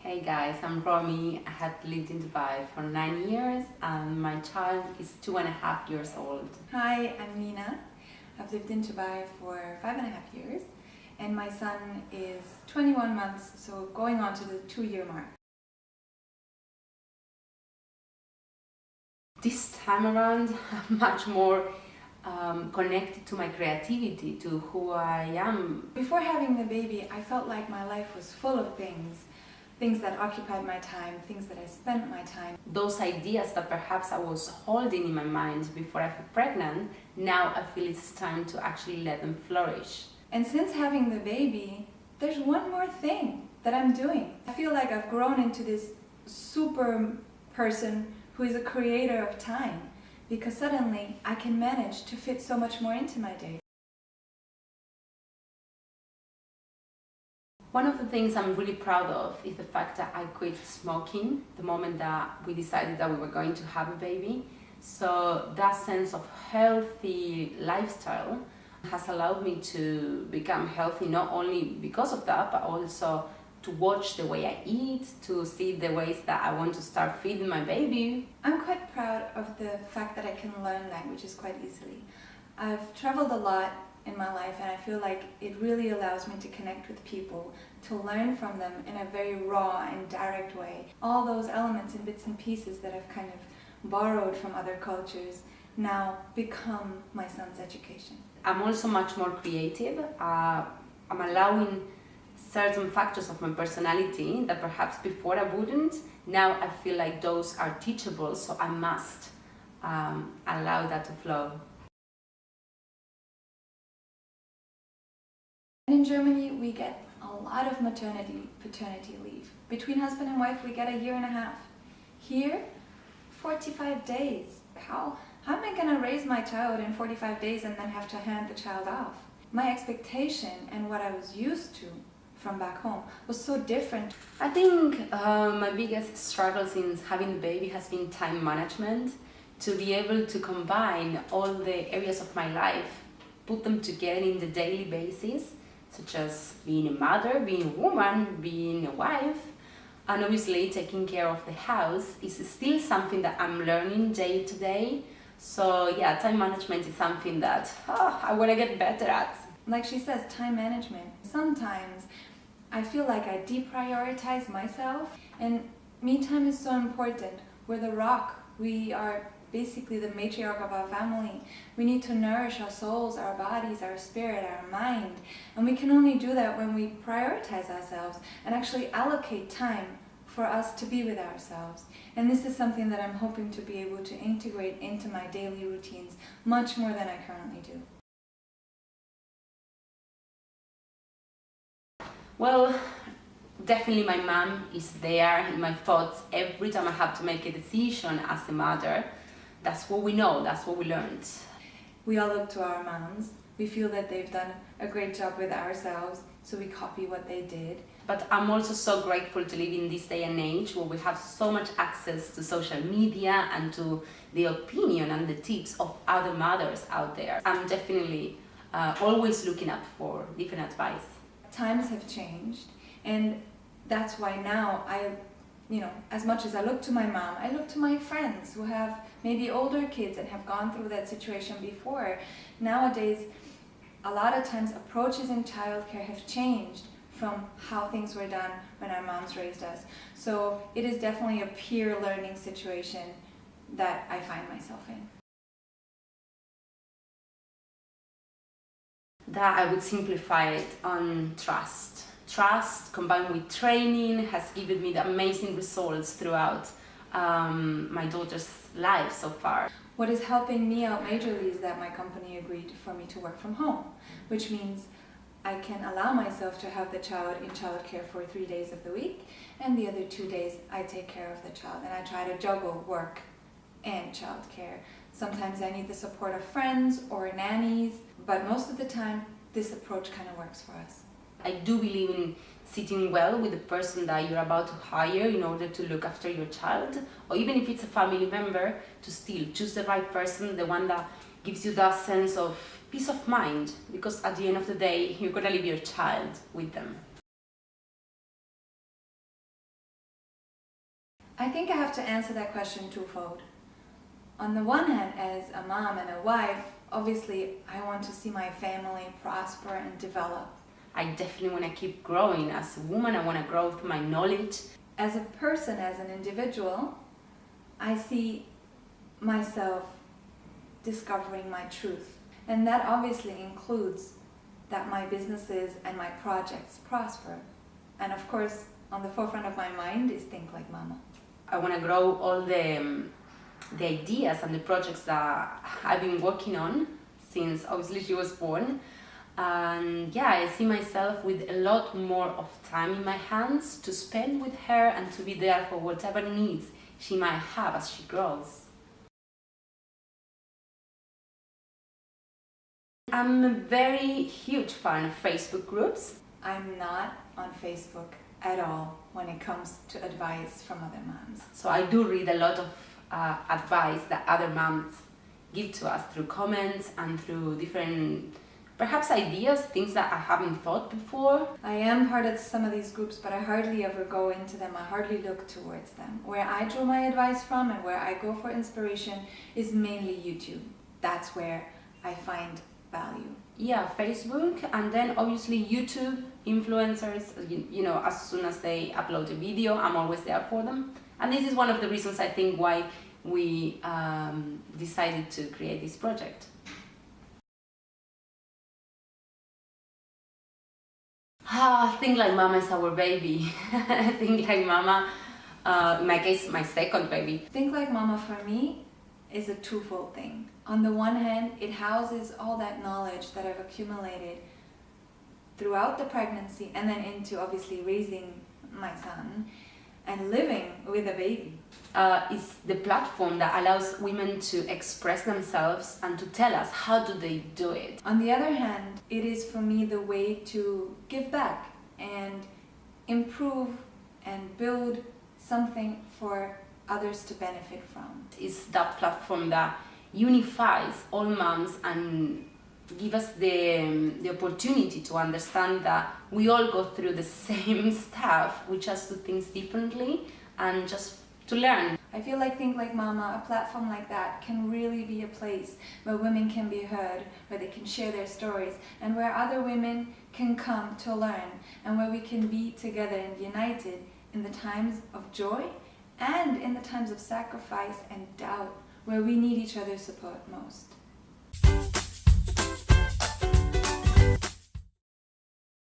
Hey guys, I'm Romi. I have lived in Dubai for 9 years and my child is 2.5 years old. Hi, I'm Nina. I've lived in Dubai for 5.5 years and my son is 21 months, so going on to the 2-year mark. This time around, I'm much more connected to my creativity, to who I am. Before having the baby, I felt like my life was full of things that occupied my time, things that I spent my time. Those ideas that perhaps I was holding in my mind before I got pregnant, now I feel it's time to actually let them flourish. And since having the baby, there's one more thing that I'm doing. I feel like I've grown into this super person who is a creator of time, because suddenly I can manage to fit so much more into my day. One of the things I'm really proud of is the fact that I quit smoking the moment that we decided that we were going to have a baby. So that sense of healthy lifestyle has allowed me to become healthy, not only because of that, but also to watch the way I eat, to see the ways that I want to start feeding my baby. I'm quite proud of the fact that I can learn languages quite easily. I've traveled a lot in my life and I feel like it really allows me to connect with people, to learn from them in a very raw and direct way. All those elements and bits and pieces that I've kind of borrowed from other cultures now become my son's education. I'm also much more creative. I'm allowing certain factors of my personality that perhaps before I wouldn't. Now I feel like those are teachable, so I must allow that to flow. In Germany, we get a lot of paternity leave. Between husband and wife, we get 1.5 years. Here, 45 days. How am I going to raise my child in 45 days and then have to hand the child off? My expectation and what I was used to from back home was so different. I think my biggest struggle since having a baby has been time management, to be able to combine all the areas of my life, put them together in the daily basis, such as being a mother, being a woman, being a wife, and obviously taking care of the house is still something that I'm learning day to day. So yeah, time management is something that I want to get better at. Like she says, time management. Sometimes I feel like I deprioritize myself, and me time is so important. We're the rock. We are basically the matriarch of our family. We need to nourish our souls, our bodies, our spirit, our mind. And we can only do that when we prioritize ourselves and actually allocate time for us to be with ourselves. And this is something that I'm hoping to be able to integrate into my daily routines much more than I currently do. Well, definitely my mom is there in my thoughts every time I have to make a decision as a mother. That's what we know, that's what we learned. We all look to our moms. We feel that they've done a great job with ourselves, so we copy what they did. But I'm also so grateful to live in this day and age where we have so much access to social media and to the opinion and the tips of other mothers out there. I'm definitely always looking up for different advice. Times have changed, and that's why now as much as I look to my mom, I look to my friends who have maybe older kids and have gone through that situation before. Nowadays, a lot of times approaches in childcare have changed from how things were done when our moms raised us. So it is definitely a peer learning situation that I find myself in. That I would simplify it on trust. Trust combined with training has given me the amazing results throughout my daughter's life so far. What is helping me out majorly is that my company agreed for me to work from home, which means I can allow myself to have the child in childcare for 3 days of the week, and the other 2 days I take care of the child, and I try to juggle work and childcare. Sometimes I need the support of friends or nannies, but most of the time this approach kind of works for us. I do believe in sitting well with the person that you're about to hire in order to look after your child, or even if it's a family member, to still choose the right person, the one that gives you that sense of peace of mind, because at the end of the day, you're gonna leave your child with them. I think I have to answer that question twofold. On the one hand, as a mom and a wife, obviously I want to see my family prosper and develop. I definitely want to keep growing as a woman. I want to grow through my knowledge. As a person, as an individual, I see myself discovering my truth. And that obviously includes that my businesses and my projects prosper. And of course, on the forefront of my mind is Think Like Mama. I want to grow all the ideas and the projects that I've been working on since obviously she was born. And yeah, I see myself with a lot more of time in my hands to spend with her and to be there for whatever needs she might have as she grows. I'm a very huge fan of Facebook groups. I'm not on Facebook at all when it comes to advice from other moms. So I do read a lot of advice that other moms give to us through comments and through different, perhaps ideas, things that I haven't thought before. I am part of some of these groups, but I hardly ever go into them. I hardly look towards them. Where I draw my advice from and where I go for inspiration is mainly YouTube. That's where I find value. Yeah, Facebook, and then obviously YouTube influencers, you know, as soon as they upload a video, I'm always there for them. And this is one of the reasons I think why we decided to create this project. Think Like Mama is our baby. Think Like Mama, in my case, my second baby. Think Like Mama for me is a twofold thing. On the one hand, it houses all that knowledge that I've accumulated throughout the pregnancy and then into obviously raising my son and living with a baby. It's the platform that allows women to express themselves and to tell us how do they do it. On the other hand, it is for me the way to give back and improve and build something for others to benefit from. It's that platform that unifies all moms and give us the opportunity to understand that we all go through the same stuff, we just do things differently and just to learn. I feel like Think Like Mama, a platform like that, can really be a place where women can be heard, where they can share their stories, and where other women can come to learn, and where we can be together and united in the times of joy and in the times of sacrifice and doubt, where we need each other's support most.